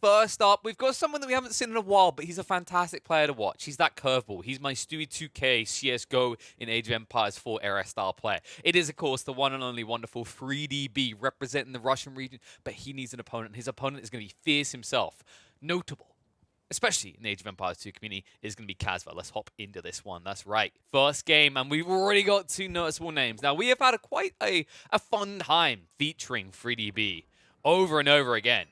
First up, we've got someone that we haven't seen in a while, but he's a fantastic player to watch. He's that curveball. He's my Stewie 2K CSGO in Age of Empires 4 era style player. It is, of course, the one and only wonderful 3DB representing the Russian region, but he needs an opponent. His opponent is going to be fierce himself. Notable, especially in the Age of Empires 2 community, is going to be Kazva. Let's hop into this one. That's right. First game, and we've already got two noticeable names. Now, we have had quite a fun time featuring 3DB over and over again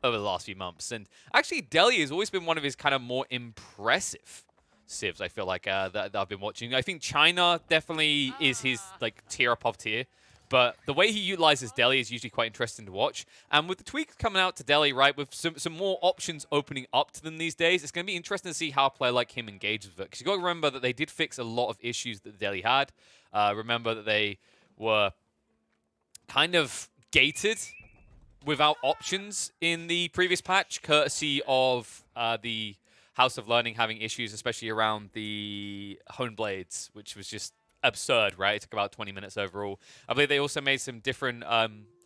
over the last few months. And actually, Delhi has always been one of his kind of more impressive civs, I feel like, that I've been watching. I think China definitely is his like tier up of tier. But the way he utilizes Delhi is usually quite interesting to watch. And with the tweaks coming out to Delhi, right, with some more options opening up to them these days, it's going to be interesting to see how a player like him engages with it. Because you've got to remember that they did fix a lot of issues that Delhi had. Remember that they were kind of gated without options in the previous patch, courtesy of the House of Learning having issues, especially around the Hone Blades, which was just absurd, right? It took about 20 minutes overall. I believe they also made some different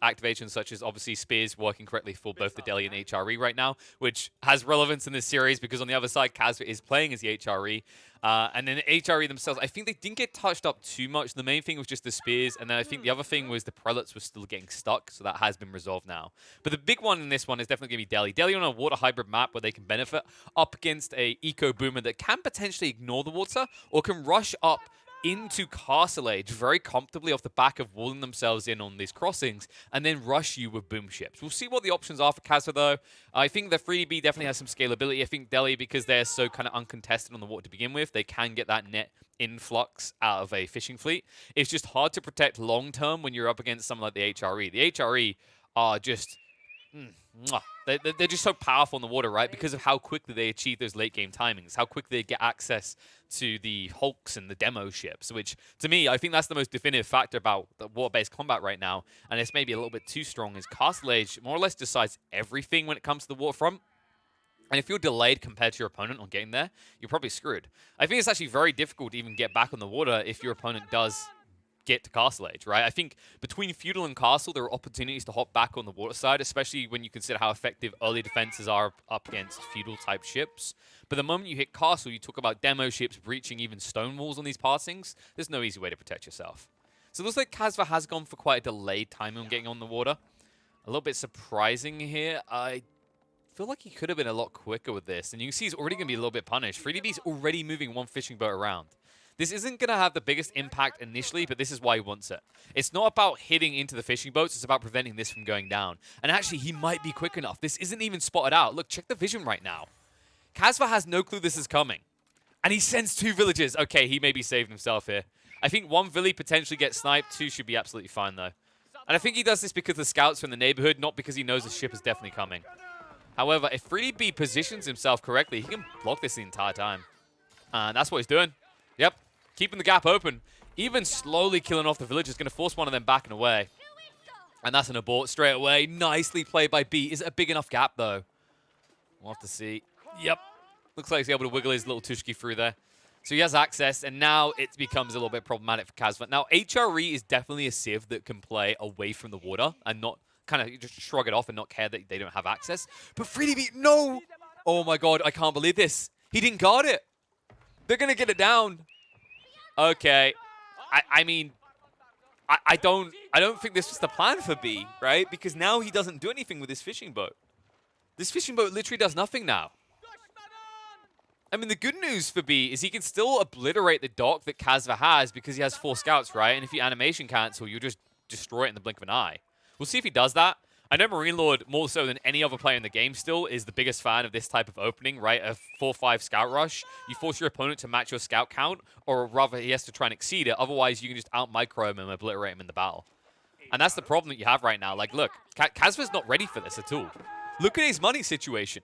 activations, such as obviously Spears working correctly for both the Delhi and HRE right now, which has relevance in this series because on the other side, Kazva is playing as the HRE. And then the HRE themselves, I think they didn't get touched up too much. The main thing was just the Spears, and then I think the other thing was the Prelates were still getting stuck, so that has been resolved now. But the big one in this one is definitely going to be Delhi. Delhi on a water hybrid map where they can benefit up against a eco boomer that can potentially ignore the water or can rush up into Castle Age very comfortably off the back of walling themselves in on these crossings and then rush you with boom ships. We'll see what the options are for Kazva though. I think the 3DB definitely has some scalability. I think Delhi, because they're so kind of uncontested on the water to begin with, they can get that net influx out of a fishing fleet. It's just hard to protect long term when you're up against someone like the HRE. The HRE are just they're just so powerful in the water, right? Because of how quickly they achieve those late game timings, how quickly they get access to the hulks and the demo ships, which to me, I think that's the most definitive factor about the water-based combat right now. And it's maybe a little bit too strong, is Castle Age more or less decides everything when it comes to the waterfront. And if you're delayed compared to your opponent on getting there, you're probably screwed. I think it's actually very difficult to even get back on the water if your opponent does get to Castle Age, right? I think between Feudal and Castle, there are opportunities to hop back on the water side, especially when you consider how effective early defenses are up against Feudal-type ships. But the moment you hit Castle, you talk about demo ships breaching even stone walls on these passings. There's no easy way to protect yourself. So it looks like Kazva has gone for quite a delayed timing on getting on the water. A little bit surprising here. I feel like he could have been a lot quicker with this. And you can see he's already going to be a little bit punished. 3DB's already moving one fishing boat around. This isn't going to have the biggest impact initially, but this is why he wants it. It's not about hitting into the fishing boats. It's about preventing this from going down. And actually, he might be quick enough. This isn't even spotted out. Look, check the vision right now. Kazva has no clue this is coming. And he sends two villagers. Okay, he maybe saved himself here. I think one village potentially gets sniped. Two should be absolutely fine, though. And I think he does this because the scouts are in the neighborhood, not because he knows the ship is definitely coming. However, if 3DB positions himself correctly, he can block this the entire time. And that's what he's doing. Yep. Keeping the gap open. Even slowly killing off the village is going to force one of them backing away. And that's an abort straight away. Nicely played by B. Is it a big enough gap, though? We'll have to see. Yep. Looks like he's able to wiggle his little Tushki through there. So he has access, and now it becomes a little bit problematic for Kazva. Now, HRE is definitely a civ that can play away from the water and not kind of just shrug it off and not care that they don't have access. But 3DB, no! Oh my god, I can't believe this. He didn't guard it. They're going to get it down. Okay, I mean, I don't think this was the plan for B, right? Because now he doesn't do anything with his fishing boat. This fishing boat literally does nothing now. I mean, the good news for B is he can still obliterate the dock that Kazva has because he has 4 scouts, right? And if you animation cancel, you'll just destroy it in the blink of an eye. We'll see if he does that. I know Marine Lord, more so than any other player in the game still, is the biggest fan of this type of opening, right? A 4-5 scout rush. You force your opponent to match your scout count, or rather he has to try and exceed it. Otherwise, you can just out-micro him and obliterate him in the battle. And that's the problem that you have right now. Like, look, Kazva's not ready for this at all. Look at his money situation.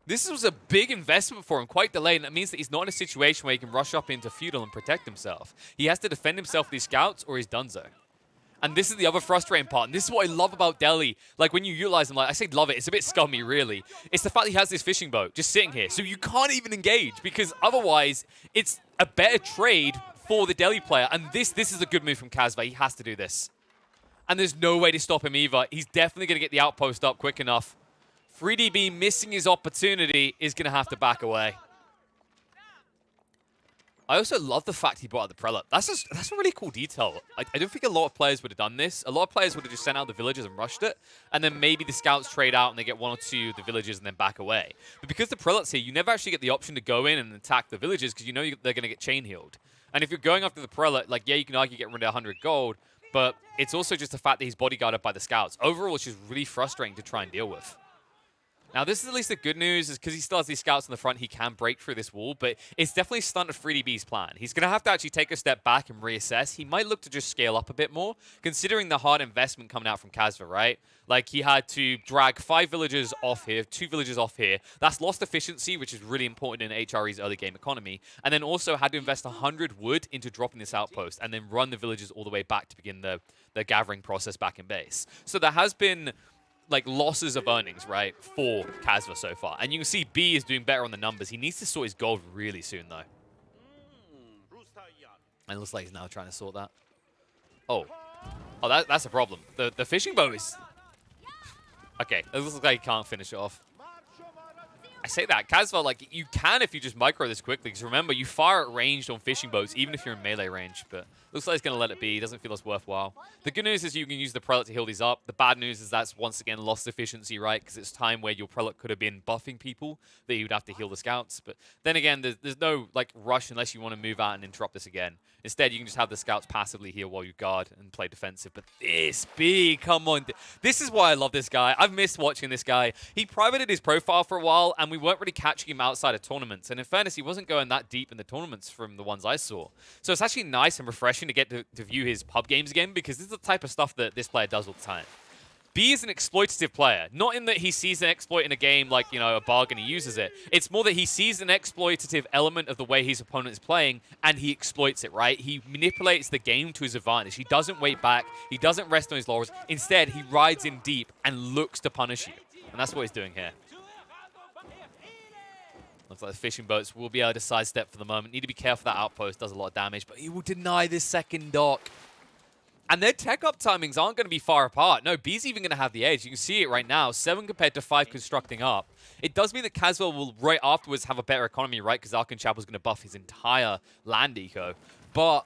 This was a big investment for him, quite delayed, and that means that he's not in a situation where he can rush up into Feudal and protect himself. He has to defend himself with these scouts, or he's donezo. And this is the other frustrating part. And this is what I love about Delhi. Like, when you utilize him, like, I say love it. It's a bit scummy, really. It's the fact that he has this fishing boat just sitting here. So you can't even engage because otherwise it's a better trade for the Delhi player. And this is a good move from Kazva. He has to do this. And there's no way to stop him either. He's definitely going to get the outpost up quick enough. 3DB missing his opportunity is going to have to back away. I also love the fact he brought out the prelate. That's a really cool detail. I don't think a lot of players would have done this. A lot of players would have just sent out the villagers and rushed it, and then maybe the scouts trade out and they get 1 or 2 of the villagers and then back away. But because the prelate's here, you never actually get the option to go in and attack the villagers because you know they're going to get chain healed. And if you're going after the prelate, like, yeah, you can argue get rid of 100 gold, but it's also just the fact that he's bodyguarded by the scouts. Overall, it's just really frustrating to try and deal with. Now, this is at least the good news, is because he still has these scouts in the front, he can break through this wall, but it's definitely stunted 3DB's plan. He's going to have to actually take a step back and reassess. He might look to just scale up a bit more, considering the hard investment coming out from Kasva, right? Like, he had to drag 5 villagers off here, 2 villagers off here. That's lost efficiency, which is really important in HRE's early game economy, and then also had to invest 100 wood into dropping this outpost, and then run the villagers all the way back to begin the gathering process back in base. So there has been like losses of earnings, right, for Kasva so far. And you can see B is doing better on the numbers. He needs to sort his gold really soon, though. And it looks like he's now trying to sort that. Oh. Oh, that's a problem. The fishing boat is... Okay, it looks like he can't finish it off. I say that. Kasva, like, you can if you just micro this quickly. Because remember, you fire at ranged on fishing boats, even if you're in melee range. But looks like he's going to let it be. He doesn't feel it's worthwhile. The good news is you can use the prelate to heal these up. The bad news is that's once again lost efficiency, right? Because it's time where your prelate could have been buffing people that you'd have to heal the scouts. But then again, there's no like rush unless you want to move out and interrupt this again. Instead, you can just have the scouts passively heal while you guard and play defensive. But this B, come on. This is why I love this guy. I've missed watching this guy. He privated his profile for a while, and we weren't really catching him outside of tournaments. And in fairness, he wasn't going that deep in the tournaments from the ones I saw. So it's actually nice and refreshing to get to view his pub games again, because this is the type of stuff that this player does all the time. B is an exploitative player, not in that he sees an exploit in a game like, you know, a bug and he uses it. It's more that he sees an exploitative element of the way his opponent is playing and he exploits it, right? He manipulates the game to his advantage. He doesn't wait back. He doesn't rest on his laurels. Instead, he rides in deep and looks to punish you. And that's what he's doing here. Looks like the fishing boats will be able to sidestep for the moment. Need to be careful that outpost does a lot of damage, but he will deny this second dock. And their tech up timings aren't going to be far apart. No, B's even going to have the edge. You can see it right now, 7 compared to 5 constructing up. It does mean that Kasva will right afterwards have a better economy, right? Because Arkanchapel's going to buff his entire land eco. But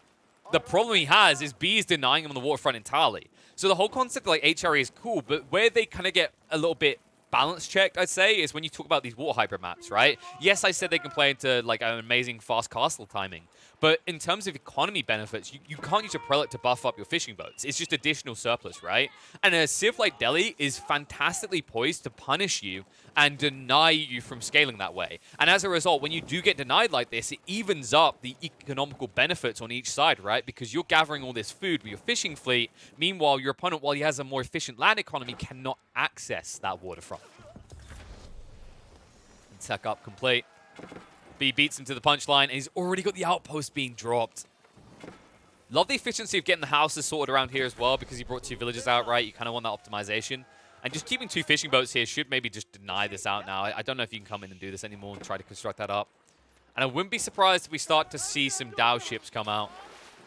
the problem he has is B is denying him on the waterfront entirely. So the whole concept of like HRE is cool, but where they kind of get a little bit balance checked, I'd say, is when you talk about these water hyper maps, right? Yes, I said they can play into like an amazing fast castle timing, but in terms of economy benefits, you can't use a prelate to buff up your fishing boats. It's just additional surplus, right? And a civ like Delhi is fantastically poised to punish you and deny you from scaling that way. And as a result, when you do get denied like this, it evens up the economical benefits on each side, right? Because you're gathering all this food with your fishing fleet. Meanwhile, your opponent, while he has a more efficient land economy, cannot access that waterfront. And tech up complete. B beats him to the punchline, and he's already got the outpost being dropped. Love the efficiency of getting the houses sorted around here as well, because he brought 2 villages out, right? You kind of want that optimization. And just keeping 2 fishing boats here should maybe just deny this out now. I don't know if you can come in and do this anymore and try to construct that up. And I wouldn't be surprised if we start to see some Dow ships come out.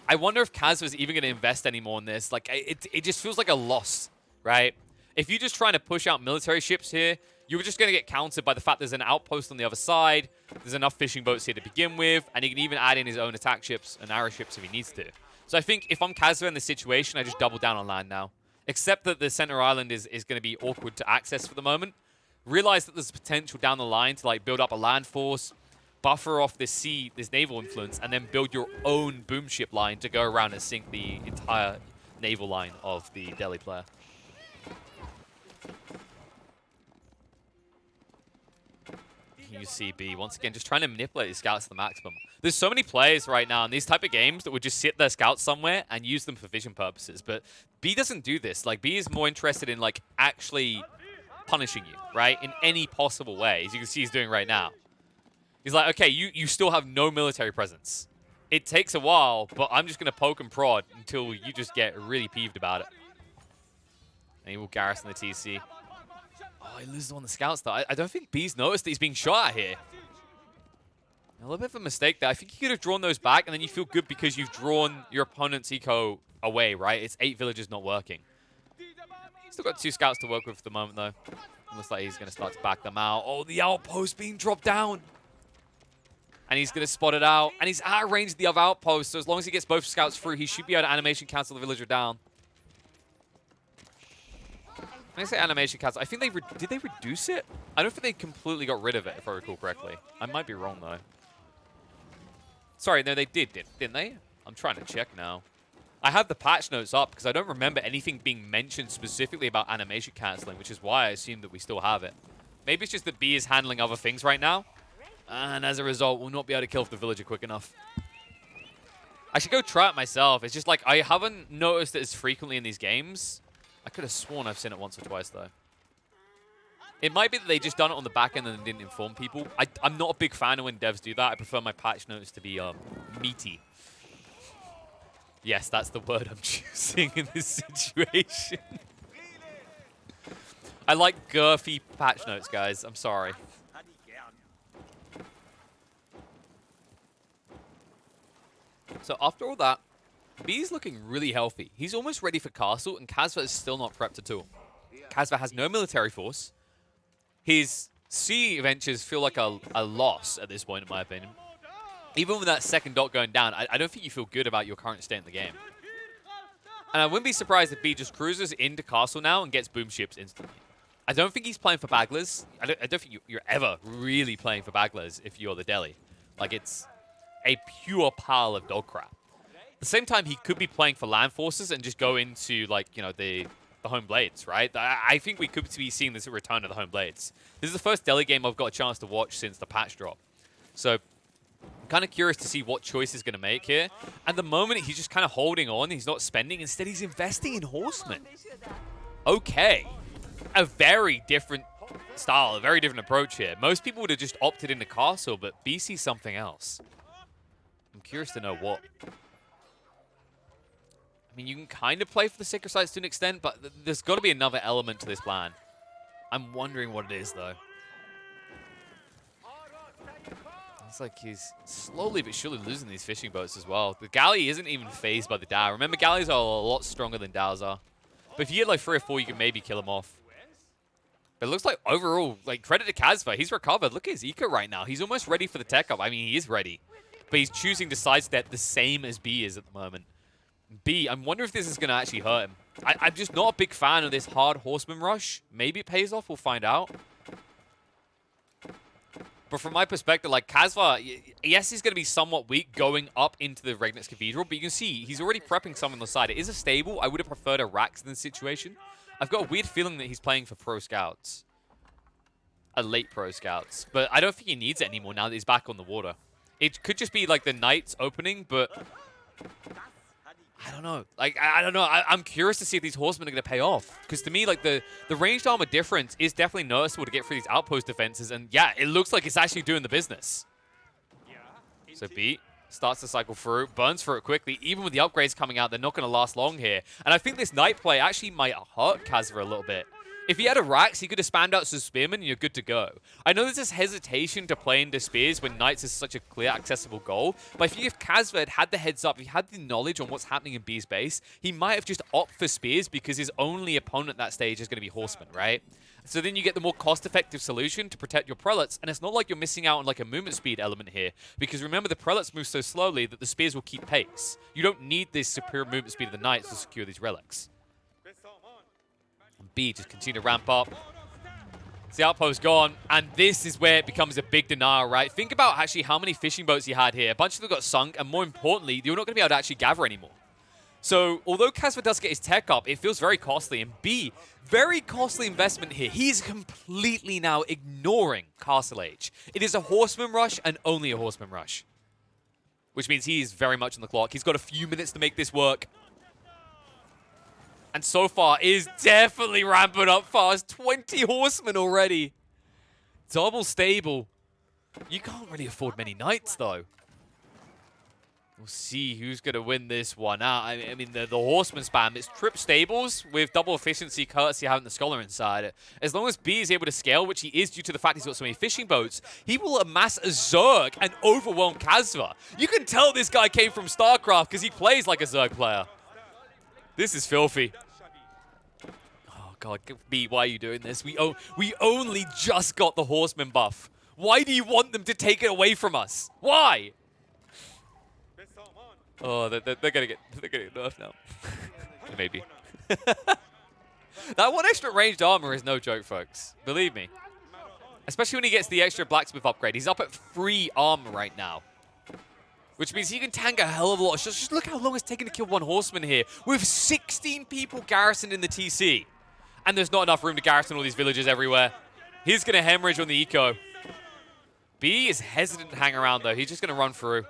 I wonder if Kasva's even going to invest anymore in this. Like, it just feels like a loss, right? If you're just trying to push out military ships here, you're just going to get countered by the fact there's an outpost on the other side, there's enough fishing boats here to begin with, and he can even add in his own attack ships and arrow ships if he needs to. So I think if I'm Kasva in this situation, I just double down on land now. Except that the center island is going to be awkward to access for the moment. Realize that there's potential down the line to like build up a land force, buffer off this naval influence, and then build your own boom ship line to go around and sink the entire naval line of the Delhi player. UCB, once again, just trying to manipulate his scouts to the maximum. There's so many players right now in these type of games that would just sit their scouts somewhere and use them for vision purposes, but B doesn't do this. Like, B is more interested in, like, actually punishing you, right? In any possible way, as you can see he's doing right now. He's like, okay, you still have no military presence. It takes a while, but I'm just going to poke and prod until you just get really peeved about it. And he will garrison the TC. Oh, he loses on the scouts, though. I don't think B's noticed that he's being shot at here. A little bit of a mistake there. I think you could have drawn those back, and then you feel good because you've drawn your opponent's eco away, right? It's 8 villages not working. Still got 2 scouts to work with at the moment, though. Looks like he's going to start to back them out. Oh, the outpost being dropped down. And he's going to spot it out. And he's out of range of the other outpost, so as long as he gets both scouts through, he should be able to animation cancel the villager down. When I say animation cancel, I think they... Did they reduce it? I don't think they completely got rid of it, if I recall correctly. I might be wrong, though. Sorry, no, they didn't they? I'm trying to check now. I have the patch notes up because I don't remember anything being mentioned specifically about animation canceling, which is why I assume that we still have it. Maybe it's just that B is handling other things right now, and as a result, we'll not be able to kill the villager quick enough. I should go try it myself. It's just like I haven't noticed it as frequently in these games. I could have sworn I've seen it once or twice, though. It might be that they just done it on the back end and didn't inform people. I'm not a big fan of when devs do that. I prefer my patch notes to be meaty. Yes, that's the word I'm choosing in this situation. I like girthy patch notes, guys. I'm sorry. So after all that, B's looking really healthy. He's almost ready for castle, and Kazva is still not prepped at all. Kazva has no military force. His sea ventures feel like a loss at this point, in my opinion. Even with that second dot going down, I don't think you feel good about your current state in the game. And I wouldn't be surprised if B just cruises into castle now and gets boom ships instantly. I don't think he's playing for bagglers. I don't think you're ever really playing for bagglers if you're the Delhi. Like, it's a pure pile of dog crap. At the same time, he could be playing for land forces and just go into, like, you know, the home blades, right? I think we could be seeing this return of the home blades. This is the first Delhi game I've got a chance to watch since the patch drop. So I'm kind of curious to see what choice he's going to make here. At the moment, he's just kind of holding on. He's not spending. Instead, he's investing in Horseman. Okay. A very different style, a very different approach here. Most people would have just opted into castle, but B sees something else. I'm curious to know what. I mean, you can kind of play for the sacred sites to an extent, but there's got to be another element to this plan. I'm wondering what it is, though. It's like he's slowly but surely losing these fishing boats as well. The galley isn't even phased by the Dao. Remember, galleys are a lot stronger than Daos are. But if you get like 3 or 4, you can maybe kill him off. But it looks like overall, like, credit to Kazva. He's recovered. Look at his eco right now. He's almost ready for the tech up. I mean, he is ready. But he's choosing to sidestep the same as B is at the moment. B, I wonder if this is going to actually hurt him. I'm just not a big fan of this hard horseman rush. Maybe it pays off. We'll find out. But from my perspective, like, Kazva, yes, he's going to be somewhat weak going up into the Regnitz Cathedral, but you can see he's already prepping some on the side. It is a stable. I would have preferred a Rax in this situation. I've got a weird feeling that he's playing for pro scouts. A late pro scouts. But I don't think he needs it anymore now that he's back on the water. It could just be like the Knights opening, but I don't know. Like, I don't know. I'm curious to see if these horsemen are going to pay off. Because to me, like, the ranged armor difference is definitely noticeable to get through these outpost defenses. And yeah, it looks like it's actually doing the business. So B starts to cycle through, burns through it quickly. Even with the upgrades coming out, they're not going to last long here. And I think this Knight play actually might hurt Kazva a little bit. If he had a Rax, he could have spammed out some Spearmen and you're good to go. I know there's this hesitation to play into Spears when Knights is such a clear, accessible goal, but I think if Kazva had had the heads up, if he had the knowledge on what's happening in B's base, he might have just opted for Spears because his only opponent at that stage is going to be Horsemen, right? So then you get the more cost-effective solution to protect your Prelates, and it's not like you're missing out on like a movement speed element here, because remember the Prelates move so slowly that the Spears will keep pace. You don't need this superior movement speed of the Knights to secure these relics. B just continue to ramp up. The outpost gone, and this is where it becomes a big denial, right? Think about actually how many fishing boats he had here. A bunch of them got sunk, and more importantly, you're not going to be able to actually gather anymore. So, although Kazva does get his tech up, it feels very costly, and B, very costly investment here. He's completely now ignoring Castle Age. It is a horseman rush, and only a horseman rush. Which means he is very much on the clock. He's got a few minutes to make this work. And so far is definitely ramping up fast. 20 horsemen already. Double stable. You can't really afford many knights, though. We'll see who's going to win this one out. I mean, the horseman spam. It's trip stables with double efficiency, courtesy having the scholar inside. As long as B is able to scale, which he is due to the fact he's got so many fishing boats, he will amass a Zerg and overwhelm Kazva. You can tell this guy came from StarCraft because he plays like a Zerg player. This is filthy. God, B, why are you doing this? We only just got the Horseman buff. Why do you want them to take it away from us? Why? Oh, they're gonna get nerfed now. Maybe. That one extra ranged armor is no joke, folks. Believe me. Especially when he gets the extra blacksmith upgrade. He's up at 3 armor right now. Which means he can tank a hell of a lot. Just look how long it's taken to kill one Horseman here. With 16 people garrisoned in the TC. And there's not enough room to garrison all these villages everywhere. He's going to hemorrhage on the eco. B is hesitant to hang around, though. He's just going to run through.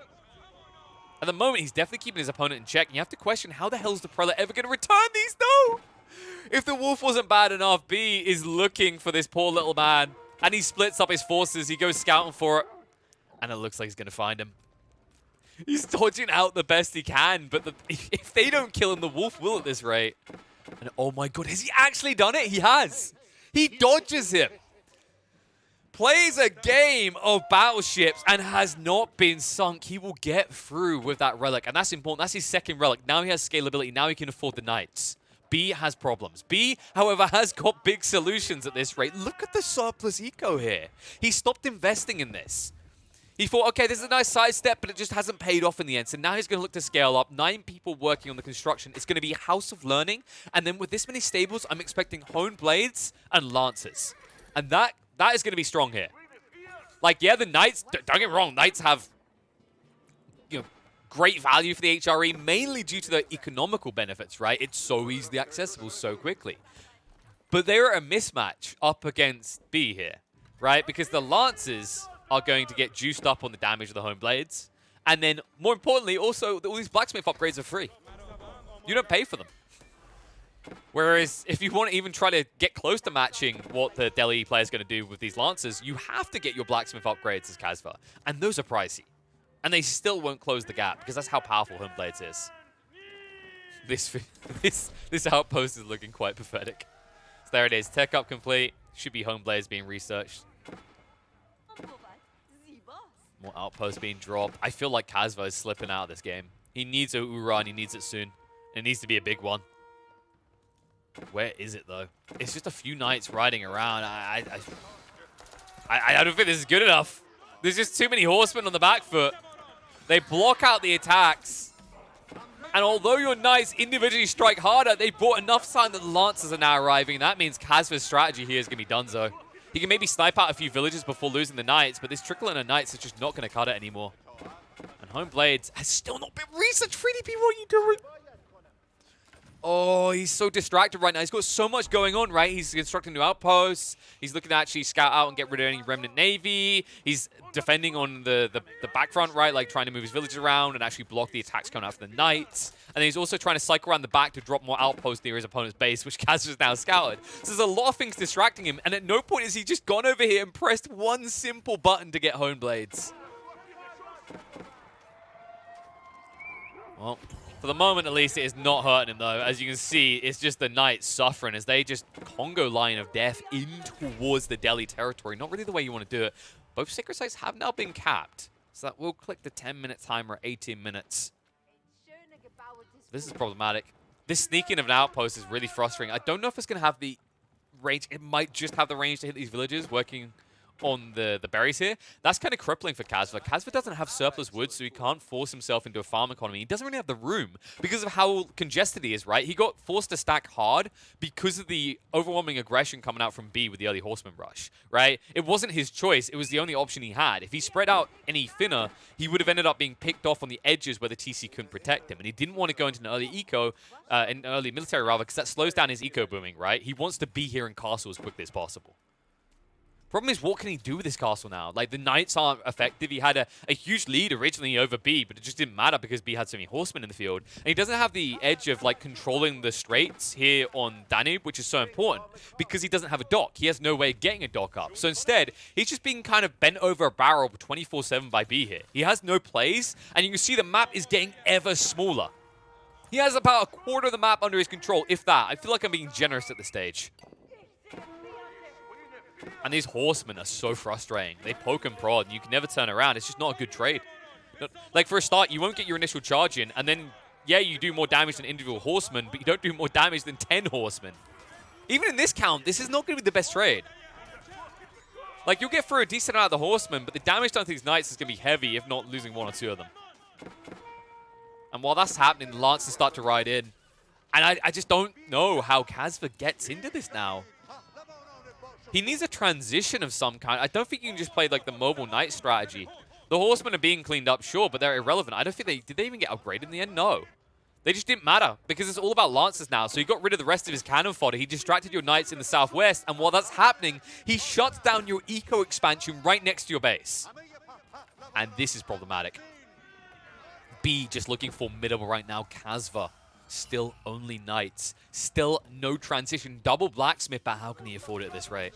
At the moment, he's definitely keeping his opponent in check. And you have to question, how the hell is the Prelate ever going to return these, though? If the Wolf wasn't bad enough, B is looking for this poor little man. And he splits up his forces. He goes scouting for it. And it looks like he's going to find him. He's dodging out the best he can. But if they don't kill him, the Wolf will at this rate. And oh my God, has he actually done it? He has. He dodges him. Plays a game of battleships and has not been sunk. He will get through with that relic. And that's important. That's his second relic. Now he has scalability. Now he can afford the knights. B has problems. B, however, has got big solutions at this rate. Look at the surplus eco here. He stopped investing in this. He thought, okay, this is a nice sidestep, but it just hasn't paid off in the end. So now he's going to look to scale up. 9 people working on the construction. It's going to be a house of learning. And then with this many stables, I'm expecting honed blades and lancers. And that is going to be strong here. Like, yeah, the knights, don't get me wrong, knights have, you know, great value for the HRE, mainly due to the economical benefits, right? It's so easily accessible so quickly. But they're a mismatch up against B here, right? Because the lancers are going to get juiced up on the damage of the home blades. And then, more importantly, also, all these blacksmith upgrades are free. You don't pay for them. Whereas, if you want to even try to get close to matching what the Delhi player is going to do with these lancers, you have to get your blacksmith upgrades as Kasva. And those are pricey. And they still won't close the gap, because that's how powerful home blades is. This outpost is looking quite pathetic. So there it is. Tech up complete. Should be home blades being researched. More outposts being dropped. I feel like Kasva is slipping out of this game. He needs a Ura and he needs it soon. It needs to be a big one. Where is it, though? It's just a few knights riding around. I don't think this is good enough. There's just too many horsemen on the back foot. They block out the attacks. And although your knights individually strike harder, they brought enough sign that the lancers are now arriving. That means Kasva's strategy here is going to be donezo. He can maybe snipe out a few villages before losing the knights, but this trickle-in of knights is just not going to cut it anymore. And home blades has still not been researched. 3DP, what are you doing? Oh, he's so distracted right now. He's got so much going on, right? He's constructing new outposts. He's looking to actually scout out and get rid of any remnant navy. He's defending on the back front, right? Like trying to move his village around and actually block the attacks coming out from the knights. And then he's also trying to cycle around the back to drop more outposts near his opponent's base, which Kaz has now scouted. So there's a lot of things distracting him. And at no point has he just gone over here and pressed one simple button to get hone blades. Well, for the moment, at least, it is not hurting him, though. As you can see, it's just the knights suffering as they just Congo line of death in towards the Delhi territory. Not really the way you want to do it. Both sacred sites have now been capped. So that will click the 10-minute timer at 18 minutes. This is problematic. This sneaking of an outpost is really frustrating. I don't know if it's going to have the range. It might just have the range to hit these villages working on the berries here. That's kind of crippling for Kasva. Kasva doesn't have surplus wood, so he can't force himself into a farm economy. He doesn't really have the room because of how congested he is, right? He got forced to stack hard because of the overwhelming aggression coming out from B with the early Horseman rush, right? It wasn't his choice. It was the only option he had. If he spread out any thinner, he would have ended up being picked off on the edges where the TC couldn't protect him. And he didn't want to go into an early eco, an early military rather, because that slows down his eco booming, right? He wants to be here in castle as quickly as possible. Problem is, what can he do with this castle now? Like, the knights aren't effective. He had a huge lead originally over B, but it just didn't matter because B had so many horsemen in the field. And he doesn't have the edge of, like, controlling the straits here on Danube, which is so important because he doesn't have a dock. He has no way of getting a dock up. So instead, he's just being kind of bent over a barrel 24/7 by B here. He has no plays, and you can see the map is getting ever smaller. He has about a quarter of the map under his control, if that. I feel like I'm being generous at this stage. And these horsemen are so frustrating. They poke and prod, and you can never turn around. It's just not a good trade. Like, for a start, you won't get your initial charge in, and then, yeah, you do more damage than individual horsemen, but you don't do more damage than 10 horsemen. Even in this count, this is not going to be the best trade. Like, you'll get through a decent amount of the Horseman, but the damage done to these Knights is going to be heavy, if not losing 1 or 2 of them. And while that's happening, the Lancers start to ride in. And I just don't know how Casva gets into this now. He needs a transition of some kind. I don't think you can just play, like, the mobile Knight strategy. The Horsemen are being cleaned up, sure, but they're irrelevant. I don't think did they even get upgraded in the end? No. They just didn't matter, because it's all about Lancers now. So he got rid of the rest of his cannon fodder. He distracted your Knights in the southwest, and while that's happening, he shuts down your eco expansion right next to your base. And this is problematic. B just looking formidable right now. Casva, still only Knights. Still no transition. Double Blacksmith, but how can he afford it at this rate?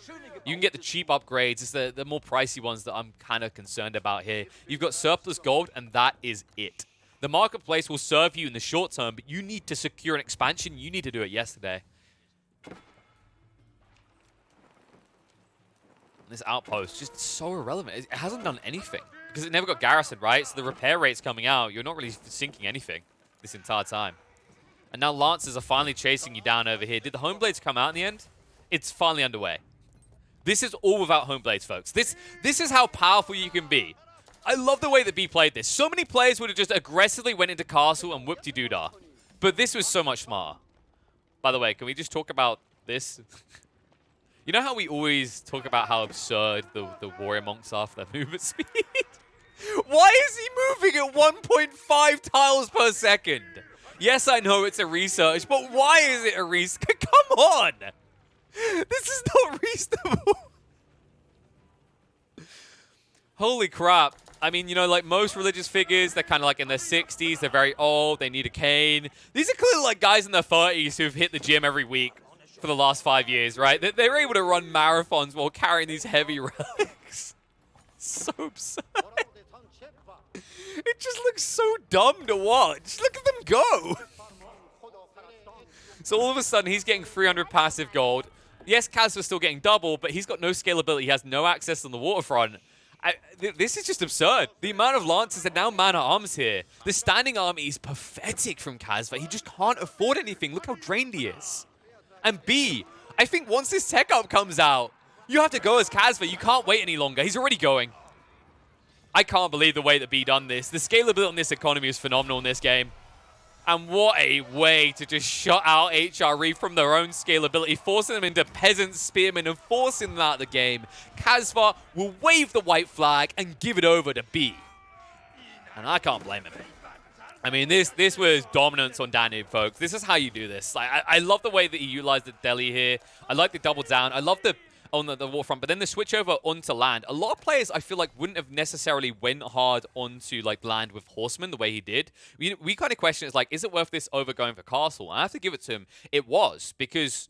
You can get the cheap upgrades. It's the more pricey ones that I'm kind of concerned about here. You've got surplus gold, and that is it. The marketplace will serve you in the short term, but you need to secure an expansion. You need to do it yesterday. This outpost, just so irrelevant. It hasn't done anything because it never got garrisoned, right? So the repair rate's coming out. You're not really sinking anything this entire time. And now Lancers are finally chasing you down over here. Did the Homeblades come out in the end? It's finally underway. This is all without Homeblades, folks. This is how powerful you can be. I love the way that B played this. So many players would have just aggressively went into castle and whoop-de-doo-dah. But this was so much smarter. By the way, can we just talk about this? You know how we always talk about how absurd the warrior monks are for their movement speed? Why is he moving at 1.5 tiles per second? Yes, I know it's a research, but why is it a research? Come on! This is not reasonable. Holy crap. I mean, you know, like most religious figures, they're kind of like in their 60s. They're very old. They need a cane. These are clearly like guys in their 30s who've hit the gym every week for the last 5 years, right? They're able to run marathons while carrying these heavy relics. So absurd. It just looks so dumb to watch. Look at them go. So all of a sudden, he's getting 300 passive gold. Yes, Casva's still getting double, but he's got no scalability. He has no access on the waterfront. This is just absurd. The amount of Lancers and now man-at-arms here. The standing army is pathetic from Casva. He just can't afford anything. Look how drained he is. And B, I think once this tech up comes out, you have to go as Casva. You can't wait any longer. He's already going. I can't believe the way that B done this. The scalability on this economy is phenomenal in this game. And what a way to just shut out HRE from their own scalability, forcing them into peasant spearmen and forcing them out of the game. Casva will wave the white flag and give it over to B. And I can't blame him. I mean, this was dominance on Danube, folks. This is how you do this. I love the way that he utilized the Delhi here. I like the double down. I love the on the waterfront, but then the switch over onto land. A lot of players, I feel like, wouldn't have necessarily went hard onto like land with Horseman the way he did. We kind of question, it's like, is it worth this over going for castle? And I have to give it to him. It was, because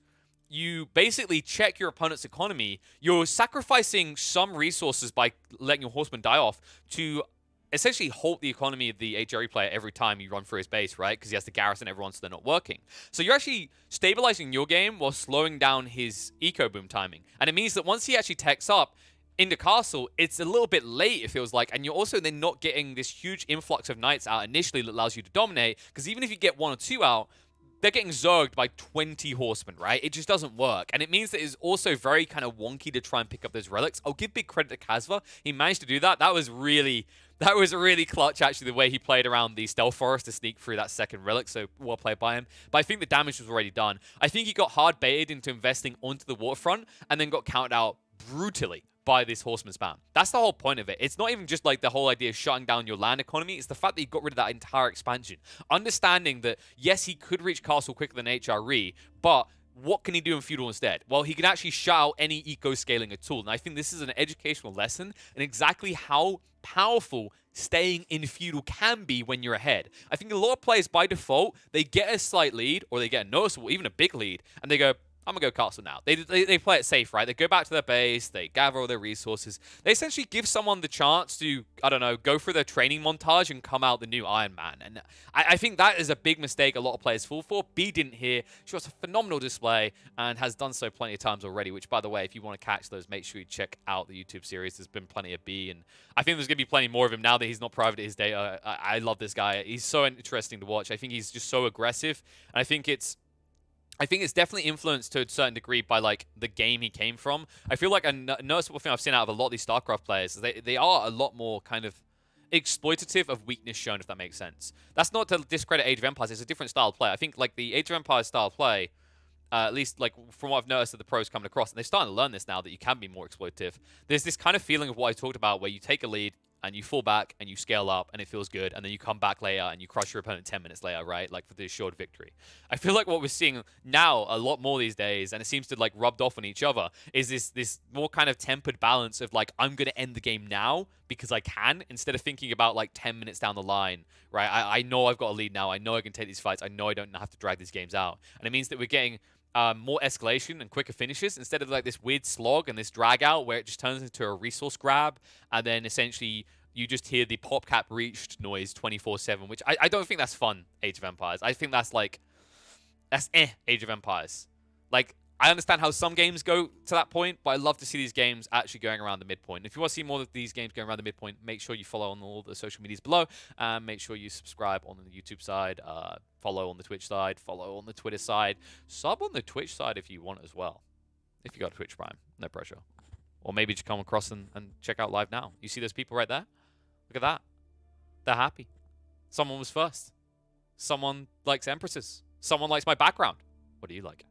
you basically check your opponent's economy. You're sacrificing some resources by letting your Horseman die off to essentially halt the economy of the HRE player every time you run through his base, right? Because he has to garrison everyone so they're not working. So you're actually stabilizing your game while slowing down his eco boom timing. And it means that once he actually techs up into castle, it's a little bit late, it feels like. And you're also then not getting this huge influx of knights out initially that allows you to dominate. Because even if you get 1 or 2 out, they're getting zerged by 20 horsemen, right? It just doesn't work. And it means that it's also very kind of wonky to try and pick up those relics. I'll give big credit to Casva. He managed to do that. That was really clutch, actually, the way he played around the Stealth Forest to sneak through that second relic, so well played by him. But I think the damage was already done. I think he got hard baited into investing onto the waterfront and then got counted out brutally by this Horseman spam. That's the whole point of it. It's not even just like the whole idea of shutting down your land economy. It's the fact that he got rid of that entire expansion. Understanding that, yes, he could reach castle quicker than HRE, but what can he do in feudal instead? Well, he can actually shut out any eco-scaling at all. And I think this is an educational lesson in exactly how powerful staying in feudal can be when you're ahead. I think a lot of players, by default, they get a slight lead, or they get a noticeable, even a big lead, and they go, I'm going to go castle now. They play it safe, right? They go back to their base, they gather all their resources. They essentially give someone the chance to, I don't know, go through their training montage and come out the new Iron Man. And I think that is a big mistake a lot of players fall for. B didn't here. She was a phenomenal display and has done so plenty of times already, which, by the way, if you want to catch those, make sure you check out the YouTube series. There's been plenty of B, and I think there's going to be plenty more of him now that he's not private his data. I love this guy. He's so interesting to watch. I think he's just so aggressive, and I think it's I think it's definitely influenced to a certain degree by like the game he came from. I feel like a noticeable thing I've seen out of a lot of these StarCraft players is they are a lot more kind of exploitative of weakness shown, if that makes sense. That's not to discredit Age of Empires. It's a different style of play. I think like the Age of Empires style of play, at least like from what I've noticed that the pros coming across, and they're starting to learn this now that you can be more exploitative. There's this kind of feeling of what I talked about where you take a lead and you fall back and you scale up and it feels good, and then you come back later and you crush your opponent 10 minutes later, right? Like for the assured victory. I feel like what we're seeing now a lot more these days, and it seems to like rubbed off on each other, is this more kind of tempered balance of like, I'm gonna end the game now because I can, instead of thinking about like 10 minutes down the line, right? I know I've got a lead now. I know I can take these fights. I know I don't have to drag these games out. And it means that we're getting more escalation and quicker finishes instead of like this weird slog and this drag out where it just turns into a resource grab, and then essentially you just hear the pop cap reached noise 24/7, which I don't think that's fun, Age of Empires. I think that's like, that's Age of Empires. Like, I understand how some games go to that point, but I love to see these games actually going around the midpoint. If you want to see more of these games going around the midpoint, make sure you follow on all the social medias below. Make sure you subscribe on the YouTube side, follow on the Twitch side, follow on the Twitter side, sub on the Twitch side if you want as well. If you got Twitch Prime, no pressure. Or maybe just come across and check out live now. You see those people right there? Look at that. They're happy. Someone was first. Someone likes Empresses. Someone likes my background. What do you like?